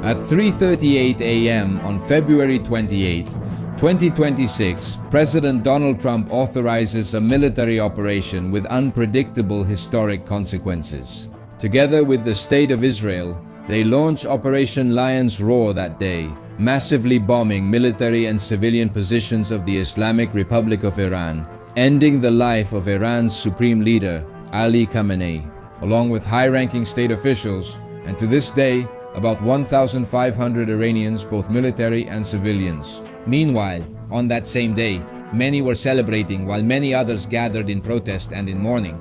At 3:38 a.m. on February 28, 2026, President Donald Trump authorizes a military operation with unpredictable historic consequences. Together with the State of Israel, they launch Operation Lion's Roar that day, massively bombing military and civilian positions of the Islamic Republic of Iran, ending the life of Iran's supreme leader, Ali Khamenei, along with high-ranking state officials, and to this day, about 1,500 Iranians, both military and civilians. Meanwhile, on that same day, many were celebrating while many others gathered in protest and in mourning.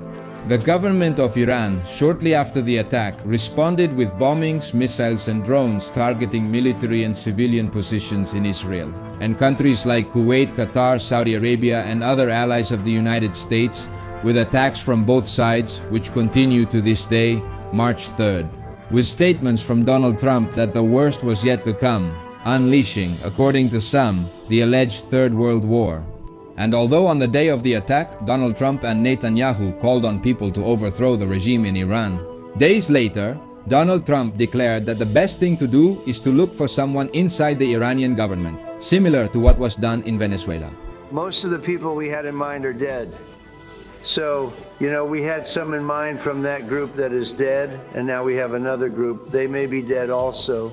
The government of Iran, shortly after the attack, responded with bombings, missiles, and drones targeting military and civilian positions in Israel. And countries like Kuwait, Qatar, Saudi Arabia, and other allies of the United States, with attacks from both sides, which continue to this day, March 3rd. With statements from Donald Trump that the worst was yet to come, unleashing, according to some, the alleged Third World War. And although on the day of the attack, Donald Trump and Netanyahu called on people to overthrow the regime in Iran, days later, Donald Trump declared that the best thing to do is to look for someone inside the Iranian government, similar to what was done in Venezuela. Most of the people we had in mind are dead. So, we had some in mind from that group that is dead, and now we have another group. They may be dead also.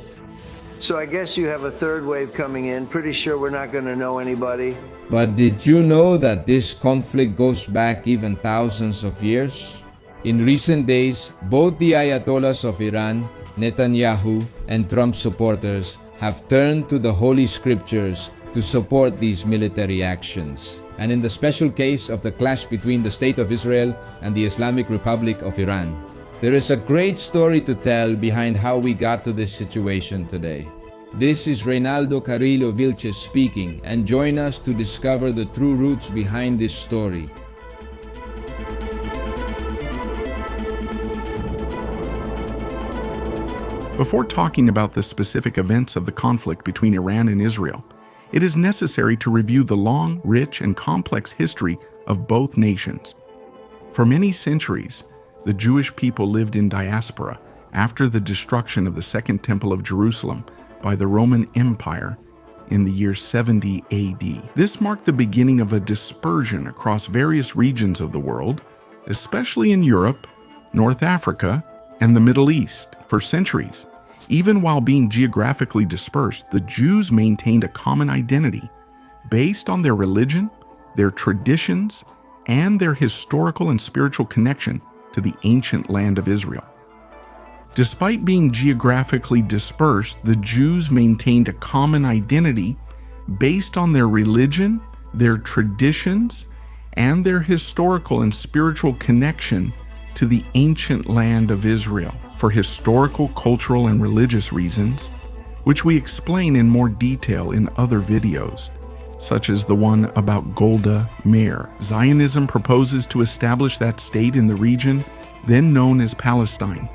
So I guess you have a third wave coming in. Pretty sure we're not going to know anybody. But did you know that this conflict goes back even thousands of years? In recent days, both the Ayatollahs of Iran, Netanyahu, and Trump supporters have turned to the Holy Scriptures to support these military actions. And in the special case of the clash between the State of Israel and the Islamic Republic of Iran, there is a great story to tell behind how we got to this situation today. This is Reynaldo Carrillo Vilches speaking, and join us to discover the true roots behind this story. Before talking about the specific events of the conflict between Iran and Israel, it is necessary to review the long, rich, and complex history of both nations. For many centuries, the Jewish people lived in diaspora after the destruction of the Second Temple of Jerusalem by the Roman Empire in the year 70 AD. This marked the beginning of a dispersion across various regions of the world, especially in Europe, North Africa, and the Middle East. For centuries, even while being geographically dispersed, the Jews maintained a common identity based on their religion, their traditions, and their historical and spiritual connection to the ancient land of Israel. Despite being geographically dispersed, the Jews maintained a common identity based on their religion, their traditions, and their historical and spiritual connection to the ancient land of Israel for historical, cultural, and religious reasons, which we explain in more detail in other videos, such as the one about Golda Meir. Zionism proposes to establish that state in the region then known as Palestine,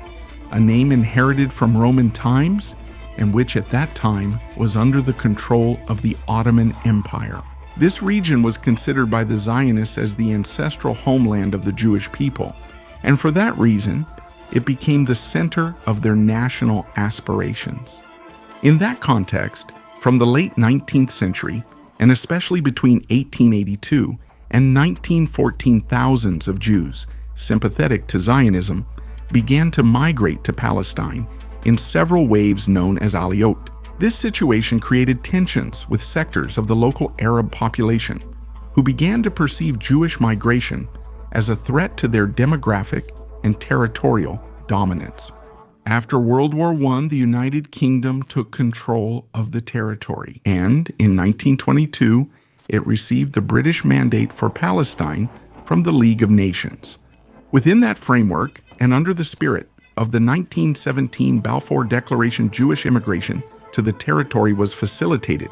a name inherited from Roman times and which at that time was under the control of the Ottoman Empire. This region was considered by the Zionists as the ancestral homeland of the Jewish people, and for that reason, it became the center of their national aspirations. In that context, from the late 19th century, and especially between 1882 and 1914, thousands of Jews, sympathetic to Zionism, began to migrate to Palestine in several waves known as aliyot. This situation created tensions with sectors of the local Arab population, who began to perceive Jewish migration as a threat to their demographic and territorial dominance. After World War I, the United Kingdom took control of the territory, and in 1922, it received the British Mandate for Palestine from the League of Nations. Within that framework, and under the spirit of the 1917 Balfour Declaration, Jewish immigration to the territory was facilitated,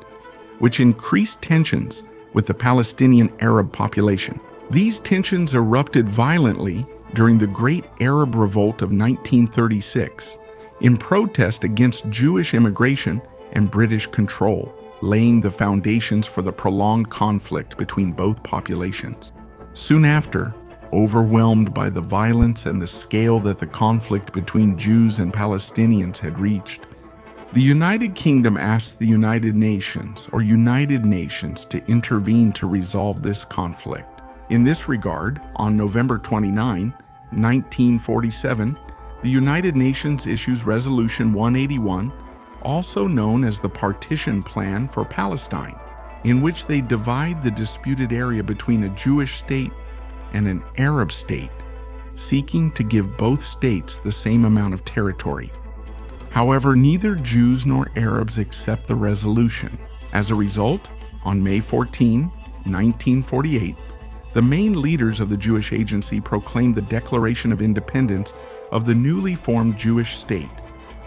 which increased tensions with the Palestinian Arab population. These tensions erupted violently during the Great Arab Revolt of 1936 in protest against Jewish immigration and British control, laying the foundations for the prolonged conflict between both populations. Soon after, overwhelmed by the violence and the scale that the conflict between Jews and Palestinians had reached, The United Kingdom asked the United Nations to intervene to resolve this conflict. In this regard, on November 29, 1947, the United Nations issues Resolution 181, also known as the Partition Plan for Palestine, in which they divide the disputed area between a Jewish state and an Arab state, seeking to give both states the same amount of territory. However, neither Jews nor Arabs accept the resolution. As a result, on May 14, 1948, the main leaders of the Jewish Agency proclaimed the Declaration of Independence of the newly formed Jewish state,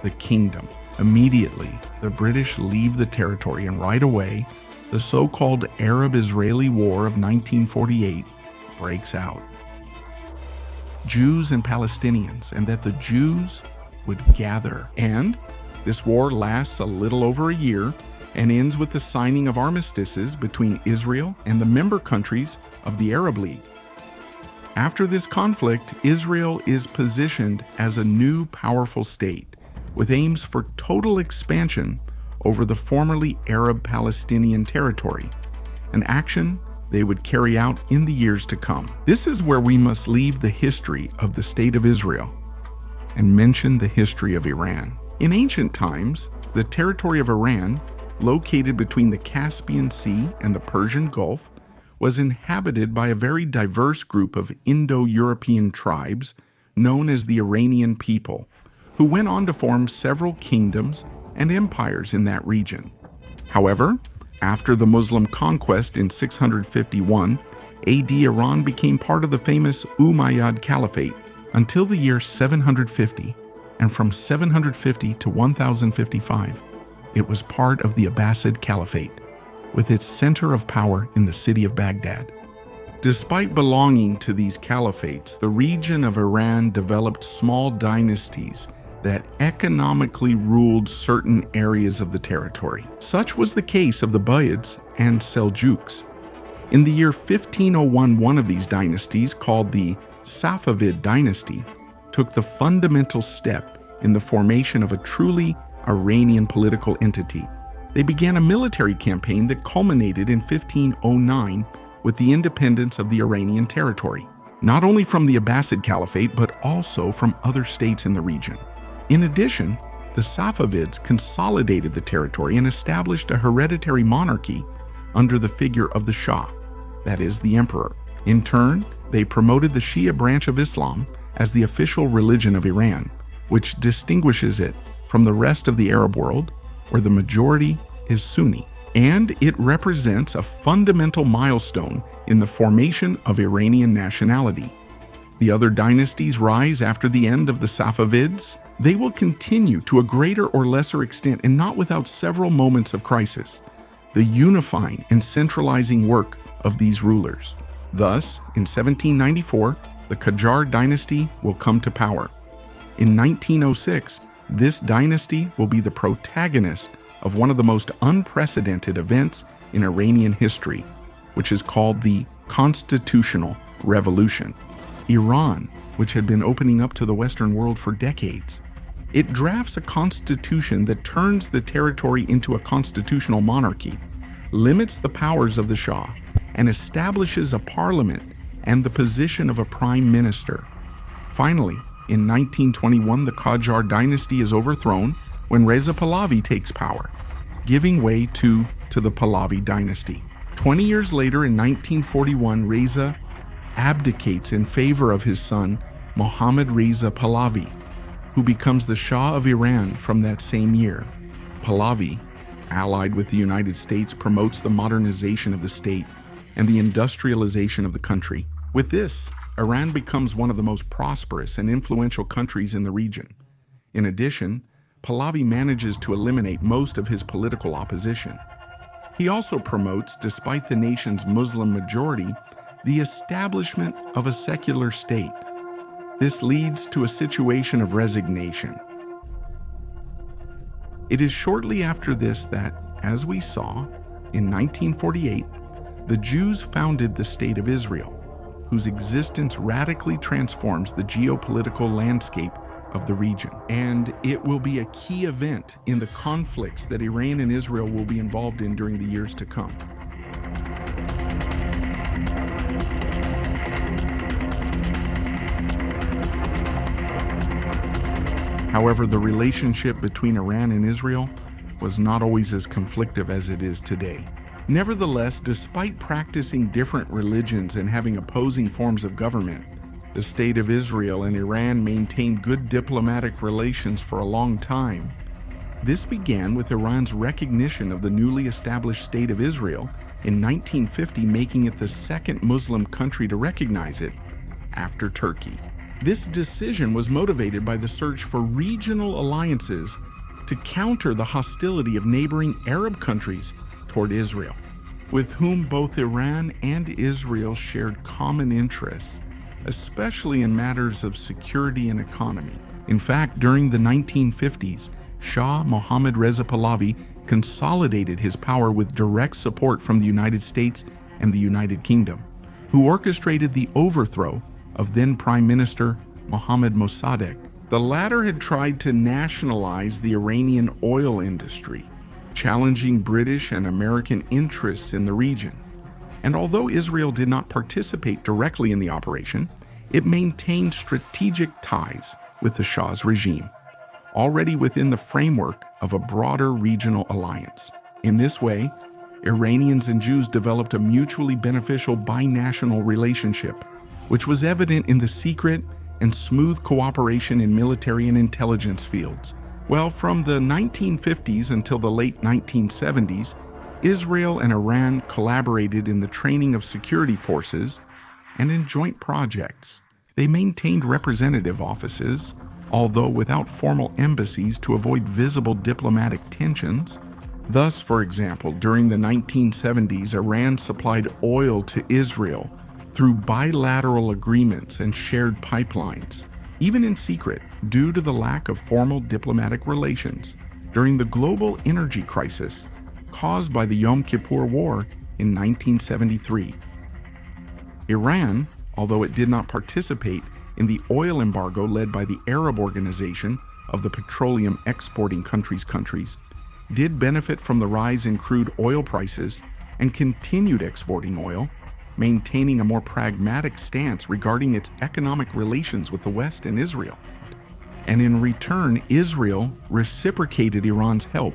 the Kingdom. Immediately, the British leave the territory, and right away, the so-called Arab-Israeli War of 1948 breaks out. Jews and Palestinians, and that the Jews would gather. And this war lasts a little over a year and ends with the signing of armistices between Israel and the member countries of the Arab League. After this conflict, Israel is positioned as a new powerful state with aims for total expansion over the formerly Arab Palestinian territory, an action they would carry out in the years to come. This is where we must leave the history of the State of Israel and mention the history of Iran. In ancient times, the territory of Iran, located between the Caspian Sea and the Persian Gulf, was inhabited by a very diverse group of Indo-European tribes known as the Iranian people, who went on to form several kingdoms and empires in that region. However, after the Muslim conquest in 651 AD, Iran became part of the famous Umayyad Caliphate until the year 750, and from 750 to 1055, it was part of the Abbasid Caliphate, with its center of power in the city of Baghdad. Despite belonging to these caliphates, the region of Iran developed small dynasties that economically ruled certain areas of the territory. Such was the case of the Buyids and Seljuks. In the year 1501, one of these dynasties, called the Safavid dynasty, took the fundamental step in the formation of a truly Iranian political entity. They began a military campaign that culminated in 1509 with the independence of the Iranian territory, not only from the Abbasid Caliphate, but also from other states in the region. In addition, the Safavids consolidated the territory and established a hereditary monarchy under the figure of the Shah, that is, the emperor. In turn, they promoted the Shia branch of Islam as the official religion of Iran, which distinguishes it from the rest of the Arab world, where the majority is Sunni. And it represents a fundamental milestone in the formation of Iranian nationality. The other dynasties rise after the end of the Safavids. They will continue to a greater or lesser extent, and not without several moments of crisis, the unifying and centralizing work of these rulers. Thus, in 1794, the Qajar dynasty will come to power. In 1906, this dynasty will be the protagonist of one of the most unprecedented events in Iranian history, which is called the Constitutional Revolution. Iran, which had been opening up to the Western world for decades, it drafts a constitution that turns the territory into a constitutional monarchy, limits the powers of the Shah, and establishes a parliament and the position of a prime minister. Finally, in 1921, the Qajar dynasty is overthrown when Reza Pahlavi takes power, giving way to the Pahlavi dynasty. 20 years later, in 1941, Reza abdicates in favor of his son, Mohammad Reza Pahlavi, who becomes the Shah of Iran from that same year. Pahlavi, allied with the United States, promotes the modernization of the state and the industrialization of the country. With this, Iran becomes one of the most prosperous and influential countries in the region. In addition, Pahlavi manages to eliminate most of his political opposition. He also promotes, despite the nation's Muslim majority, the establishment of a secular state. This leads to a situation of resignation. It is shortly after this that, as we saw, in 1948, the Jews founded the State of Israel, whose existence radically transforms the geopolitical landscape of the region, and it will be a key event in the conflicts that Iran and Israel will be involved in during the years to come. However, the relationship between Iran and Israel was not always as conflictive as it is today. Nevertheless, despite practicing different religions and having opposing forms of government, the State of Israel and Iran maintained good diplomatic relations for a long time. This began with Iran's recognition of the newly established State of Israel in 1950, making it the second Muslim country to recognize it after Turkey. This decision was motivated by the search for regional alliances to counter the hostility of neighboring Arab countries toward Israel, with whom both Iran and Israel shared common interests, especially in matters of security and economy. In fact, during the 1950s, Shah Mohammad Reza Pahlavi consolidated his power with direct support from the United States and the United Kingdom, who orchestrated the overthrow of then Prime Minister Mohammad Mossadegh. The latter had tried to nationalize the Iranian oil industry, challenging British and American interests in the region. And although Israel did not participate directly in the operation, it maintained strategic ties with the Shah's regime, already within the framework of a broader regional alliance. In this way, Iranians and Jews developed a mutually beneficial binational relationship, which was evident in the secret and smooth cooperation in military and intelligence fields. Well, from the 1950s until the late 1970s, Israel and Iran collaborated in the training of security forces and in joint projects. They maintained representative offices, although without formal embassies, to avoid visible diplomatic tensions. Thus, for example, during the 1970s, Iran supplied oil to Israel through bilateral agreements and shared pipelines, even in secret, due to the lack of formal diplomatic relations during the global energy crisis caused by the Yom Kippur War in 1973. Iran, although it did not participate in the oil embargo led by the Arab Organization of the Petroleum Exporting Countries, did benefit from the rise in crude oil prices and continued exporting oil, maintaining a more pragmatic stance regarding its economic relations with the West and Israel. And in return, Israel reciprocated Iran's help,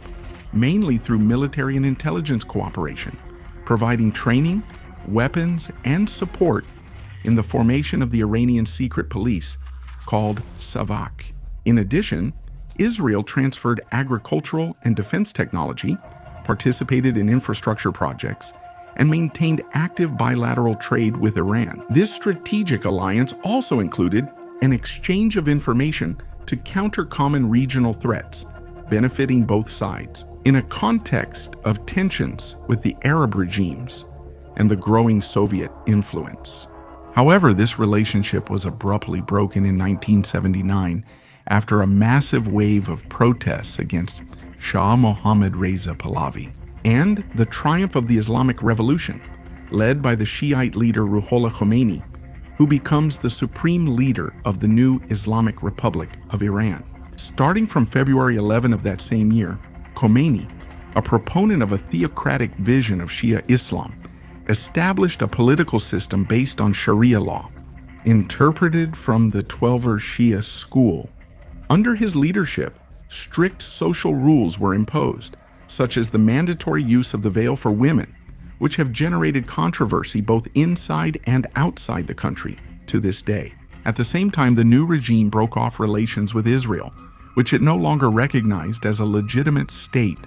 mainly through military and intelligence cooperation, providing training, weapons, and support in the formation of the Iranian secret police, called Savak. In addition, Israel transferred agricultural and defense technology, participated in infrastructure projects, and maintained active bilateral trade with Iran. This strategic alliance also included an exchange of information to counter common regional threats, benefiting both sides. In a context of tensions with the Arab regimes and the growing Soviet influence. However, this relationship was abruptly broken in 1979 after a massive wave of protests against Shah Mohammad Reza Pahlavi and the triumph of the Islamic Revolution, led by the Shiite leader Ruhollah Khomeini, who becomes the supreme leader of the new Islamic Republic of Iran. Starting from February 11 of that same year, Khomeini, a proponent of a theocratic vision of Shia Islam, established a political system based on Sharia law, interpreted from the Twelver Shia school. Under his leadership, strict social rules were imposed, such as the mandatory use of the veil for women, which have generated controversy both inside and outside the country to this day. At the same time, the new regime broke off relations with Israel, which it no longer recognized as a legitimate state,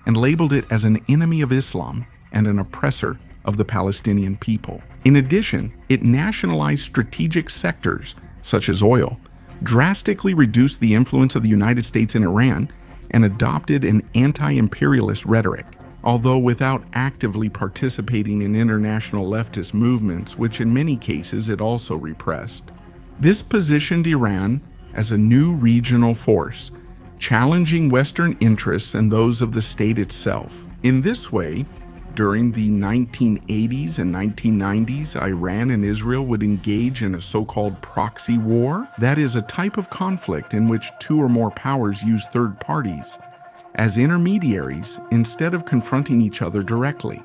and labeled it as an enemy of Islam and an oppressor of the Palestinian people. In addition, it nationalized strategic sectors, such as oil, drastically reduced the influence of the United States in Iran, and adopted an anti-imperialist rhetoric, although without actively participating in international leftist movements, which in many cases it also repressed. This positioned Iran as a new regional force, challenging Western interests and those of the state itself. In this way, during the 1980s and 1990s, Iran and Israel would engage in a so-called proxy war. That is a type of conflict in which two or more powers use third parties as intermediaries instead of confronting each other directly.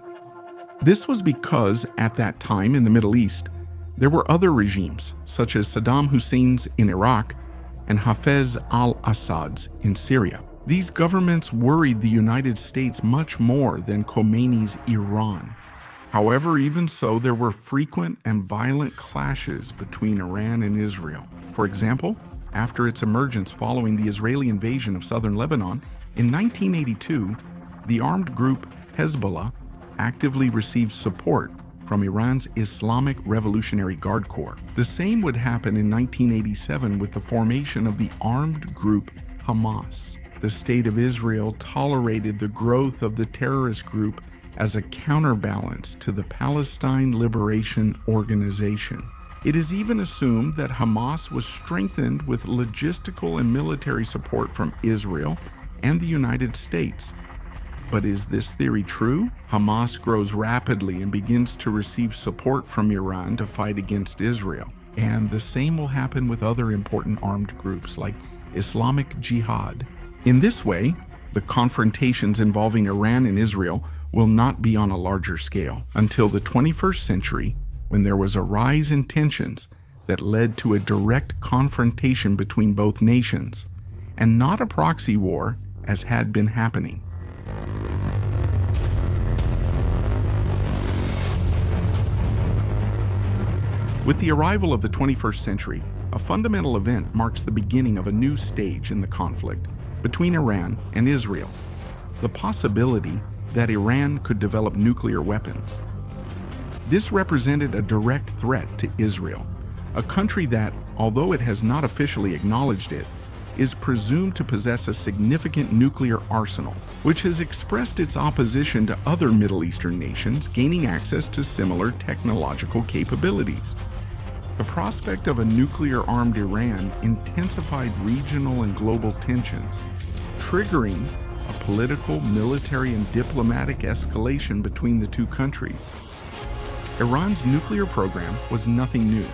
This was because at that time in the Middle East, there were other regimes, such as Saddam Hussein's in Iraq and Hafez al-Assad's in Syria. These governments worried the United States much more than Khomeini's Iran. However, even so, there were frequent and violent clashes between Iran and Israel. For example, after its emergence following the Israeli invasion of southern Lebanon, in 1982, the armed group Hezbollah actively received support from Iran's Islamic Revolutionary Guard Corps. The same would happen in 1987 with the formation of the armed group Hamas. The State of Israel tolerated the growth of the terrorist group as a counterbalance to the Palestine Liberation Organization. It is even assumed that Hamas was strengthened with logistical and military support from Israel and the United States. But is this theory true? Hamas grows rapidly and begins to receive support from Iran to fight against Israel. And the same will happen with other important armed groups like Islamic Jihad. In this way, the confrontations involving Iran and Israel will not be on a larger scale until the 21st century, when there was a rise in tensions that led to a direct confrontation between both nations, and not a proxy war as had been happening. With the arrival of the 21st century, a fundamental event marks the beginning of a new stage in the conflict between Iran and Israel, the possibility that Iran could develop nuclear weapons. This represented a direct threat to Israel, a country that, although it has not officially acknowledged it, is presumed to possess a significant nuclear arsenal, which has expressed its opposition to other Middle Eastern nations gaining access to similar technological capabilities. The prospect of a nuclear-armed Iran intensified regional and global tensions, triggering a political, military, and diplomatic escalation between the two countries. Iran's nuclear program was nothing new.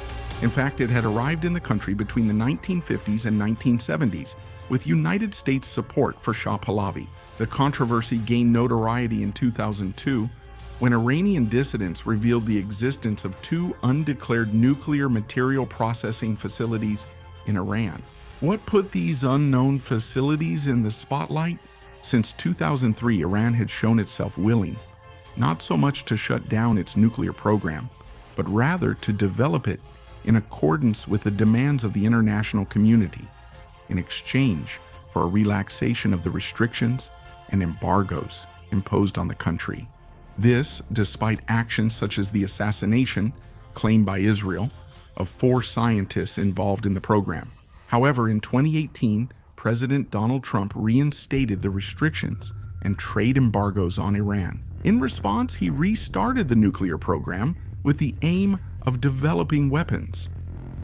In fact, it had arrived in the country between the 1950s and 1970s with United States support for Shah Pahlavi. The controversy gained notoriety in 2002 when Iranian dissidents revealed the existence of two undeclared nuclear material processing facilities in Iran. What put these unknown facilities in the spotlight? Since 2003, Iran had shown itself willing, not so much to shut down its nuclear program, but rather to develop it in accordance with the demands of the international community, in exchange for a relaxation of the restrictions and embargoes imposed on the country. This, despite actions such as the assassination, claimed by Israel, of 4 scientists involved in the program. However, in 2018, President Donald Trump reinstated the restrictions and trade embargoes on Iran. In response, he restarted the nuclear program with the aim of developing weapons.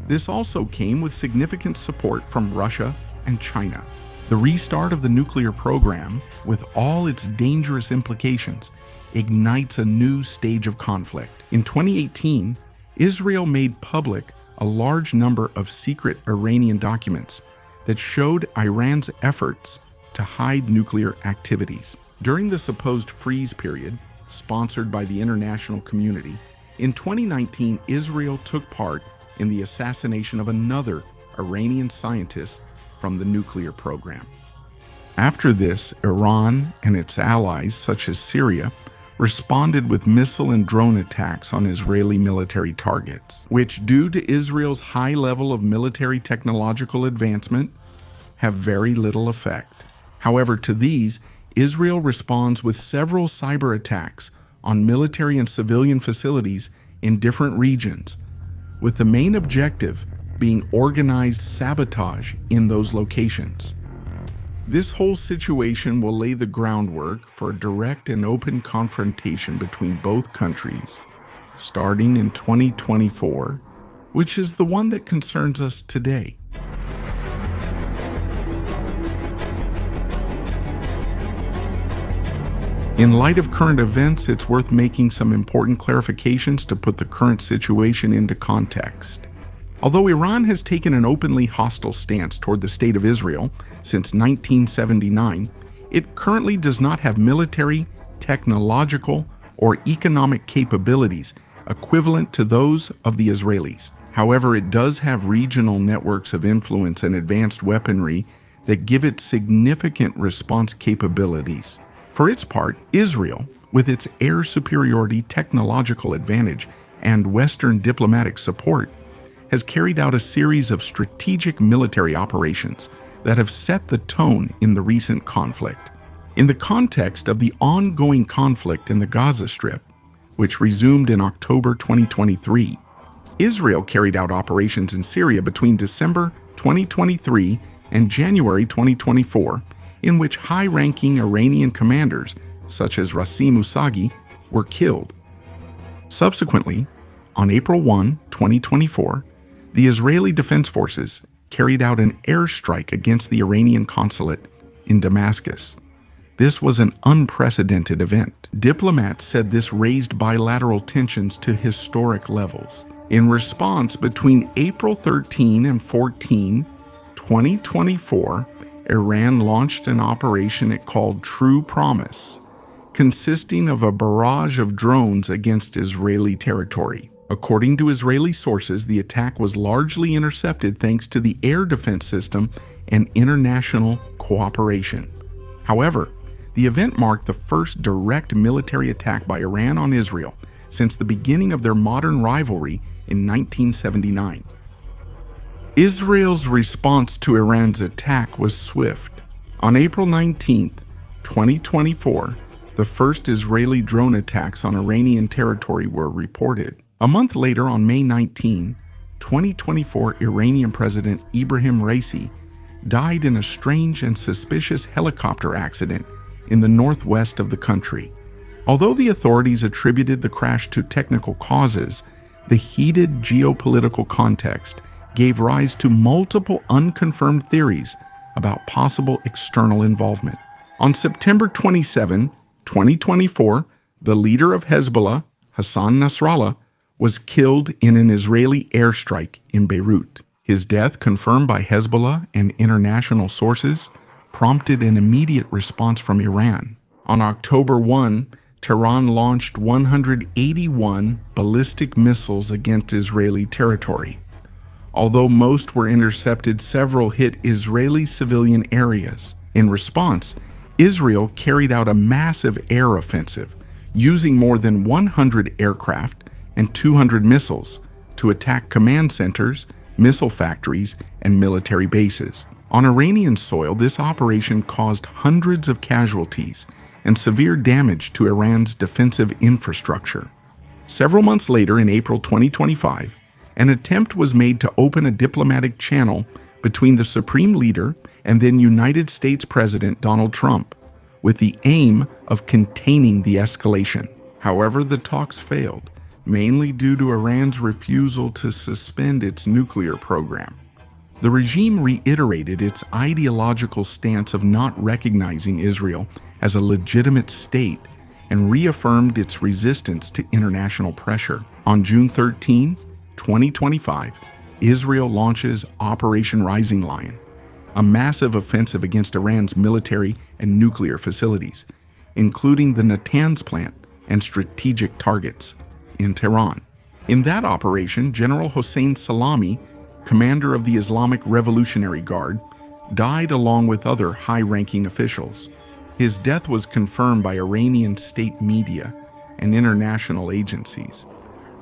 This also came with significant support from Russia and China. The restart of the nuclear program, with all its dangerous implications, ignites a new stage of conflict. In 2018, Israel made public a large number of secret Iranian documents that showed Iran's efforts to hide nuclear activities. During the supposed freeze period, sponsored by the international community, in 2019, Israel took part in the assassination of another Iranian scientist from the nuclear program. After this, Iran and its allies, such as Syria, responded with missile and drone attacks on Israeli military targets, which, due to Israel's high level of military technological advancement, have very little effect. However, to these, Israel responds with several cyber attacks on military and civilian facilities in different regions, with the main objective being organized sabotage in those locations. This whole situation will lay the groundwork for a direct and open confrontation between both countries, starting in 2024, which is the one that concerns us today. In light of current events, it's worth making some important clarifications to put the current situation into context. Although Iran has taken an openly hostile stance toward the State of Israel since 1979, it currently does not have military, technological, or economic capabilities equivalent to those of the Israelis. However, it does have regional networks of influence and advanced weaponry that give it significant response capabilities. For its part, Israel, with its air superiority technological advantage and Western diplomatic support, has carried out a series of strategic military operations that have set the tone in the recent conflict. In the context of the ongoing conflict in the Gaza Strip, which resumed in October 2023, Israel carried out operations in Syria between December 2023 and January 2024, in which high-ranking Iranian commanders, such as Rasim Mousavi, were killed. Subsequently, on April 1, 2024, the Israeli Defense Forces carried out an airstrike against the Iranian consulate in Damascus. This was an unprecedented event. Diplomats said this raised bilateral tensions to historic levels. In response, between April 13 and 14, 2024, Iran launched an operation it called True Promise, consisting of a barrage of drones against Israeli territory. According to Israeli sources, the attack was largely intercepted thanks to the air defense system and international cooperation. However, the event marked the first direct military attack by Iran on Israel since the beginning of their modern rivalry in 1979. Israel's response to Iran's attack was swift. On April 19, 2024, the first Israeli drone attacks on Iranian territory were reported. A month later, on May 19, 2024, Iranian President Ibrahim Raisi died in a strange and suspicious helicopter accident in the northwest of the country. Although the authorities attributed the crash to technical causes, the heated geopolitical context gave rise to multiple unconfirmed theories about possible external involvement. On September 27, 2024, the leader of Hezbollah, Hassan Nasrallah, was killed in an Israeli airstrike in Beirut. His death, confirmed by Hezbollah and international sources, prompted an immediate response from Iran. On October 1, Tehran launched 181 ballistic missiles against Israeli territory. Although most were intercepted, several hit Israeli civilian areas. In response, Israel carried out a massive air offensive, using more than 100 aircraft and 200 missiles to attack command centers, missile factories, and military bases. On Iranian soil, this operation caused hundreds of casualties and severe damage to Iran's defensive infrastructure. Several months later, in April 2025, an attempt was made to open a diplomatic channel between the supreme leader and then United States President Donald Trump, with the aim of containing the escalation. However, the talks failed, mainly due to Iran's refusal to suspend its nuclear program. The regime reiterated its ideological stance of not recognizing Israel as a legitimate state and reaffirmed its resistance to international pressure. On June 13, 2025, Israel launches Operation Rising Lion, a massive offensive against Iran's military and nuclear facilities, including the Natanz plant and strategic targets in Tehran. In that operation, General Hossein Salami, commander of the Islamic Revolutionary Guard, died along with other high-ranking officials. His death was confirmed by Iranian state media and international agencies,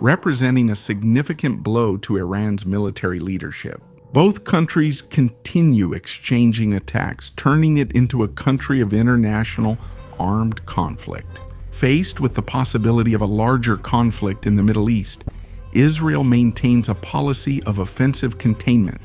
representing a significant blow to Iran's military leadership. Both countries continue exchanging attacks, turning it into a country of international armed conflict. Faced with the possibility of a larger conflict in the Middle East, Israel maintains a policy of offensive containment,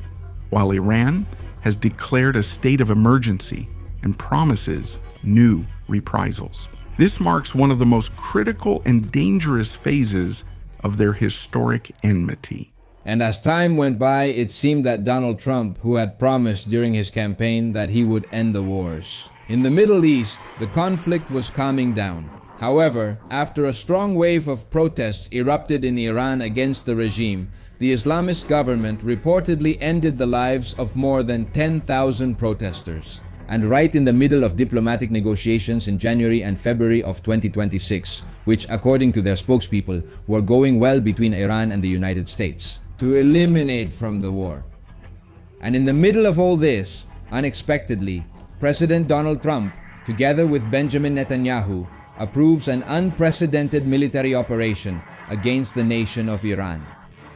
while Iran has declared a state of emergency and promises new reprisals. This marks one of the most critical and dangerous phases of their historic enmity. And as time went by, it seemed that Donald Trump, who had promised during his campaign that he would end the wars, In the Middle East, the conflict was calming down. However, after a strong wave of protests erupted in Iran against the regime, the Islamist government reportedly ended the lives of more than 10,000 protesters. And right in the middle of diplomatic negotiations in January and February of 2026, which according to their spokespeople were going well between Iran and the United States, to eliminate from the war. And in the middle of all this, unexpectedly, President Donald Trump, together with Benjamin Netanyahu, approves an unprecedented military operation against the nation of Iran.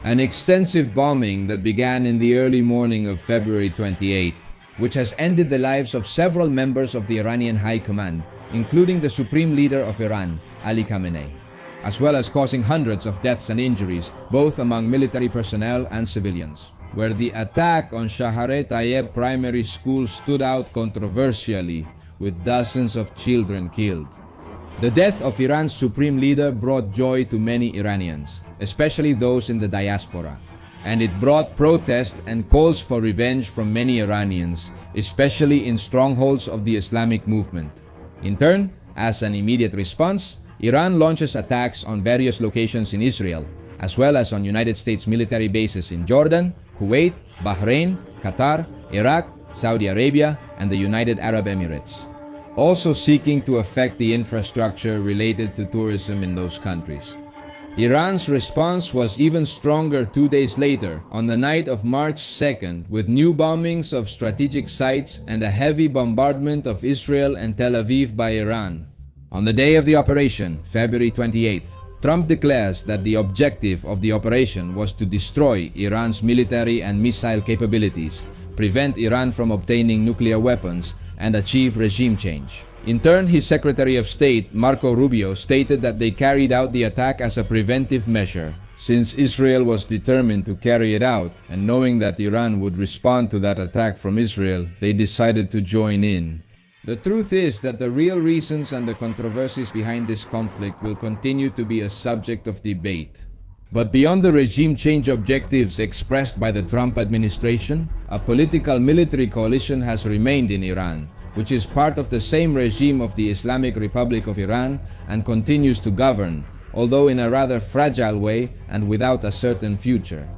An extensive bombing that began in the early morning of February 28th, which has ended the lives of several members of the Iranian High Command, including the Supreme Leader of Iran, Ali Khamenei, as well as causing hundreds of deaths and injuries, both among military personnel and civilians. Where the attack on Shaharet Tayeb Primary School stood out controversially, with dozens of children killed. The death of Iran's Supreme Leader brought joy to many Iranians, especially those in the diaspora. And it brought protest and calls for revenge from many Iranians, especially in strongholds of the Islamic movement. In turn, as an immediate response, Iran launches attacks on various locations in Israel, as well as on United States military bases in Jordan, Kuwait, Bahrain, Qatar, Iraq, Saudi Arabia, and the United Arab Emirates, also seeking to affect the infrastructure related to tourism in those countries. Iran's response was even stronger 2 days later, on the night of March 2nd, with new bombings of strategic sites and a heavy bombardment of Israel and Tel Aviv by Iran. On the day of the operation, February 28th, Trump declares that the objective of the operation was to destroy Iran's military and missile capabilities, prevent Iran from obtaining nuclear weapons, and achieve regime change. In turn, his Secretary of State, Marco Rubio, stated that they carried out the attack as a preventive measure, since Israel was determined to carry it out, and knowing that Iran would respond to that attack from Israel, they decided to join in. The truth is that the real reasons and the controversies behind this conflict will continue to be a subject of debate. But beyond the regime change objectives expressed by the Trump administration, a political military coalition has remained in Iran, which is part of the same regime of the Islamic Republic of Iran and continues to govern, although in a rather fragile way and without a certain future.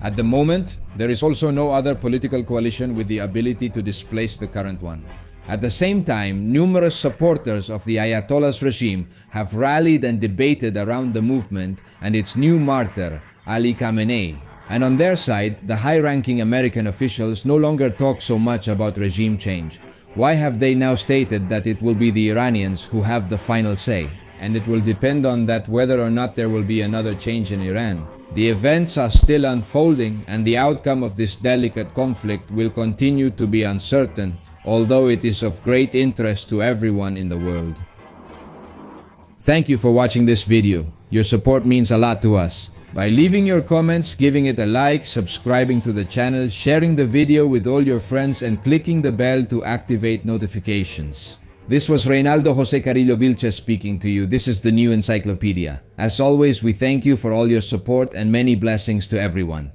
At the moment, there is also no other political coalition with the ability to displace the current one. At the same time, numerous supporters of the Ayatollah's regime have rallied and debated around the movement and its new martyr, Ali Khamenei. And on their side, the high-ranking American officials no longer talk so much about regime change. Why have they now stated that it will be the Iranians who have the final say? And it will depend on that whether or not there will be another change in Iran. The events are still unfolding, and the outcome of this delicate conflict will continue to be uncertain, although it is of great interest to everyone in the world. Thank you for watching this video. Your support means a lot to us. By leaving your comments, giving it a like, subscribing to the channel, sharing the video with all your friends, and clicking the bell to activate notifications. This was Reynaldo Jose Carrillo Vilches speaking to you. This is the New Encyclopedia. As always, we thank you for all your support and many blessings to everyone.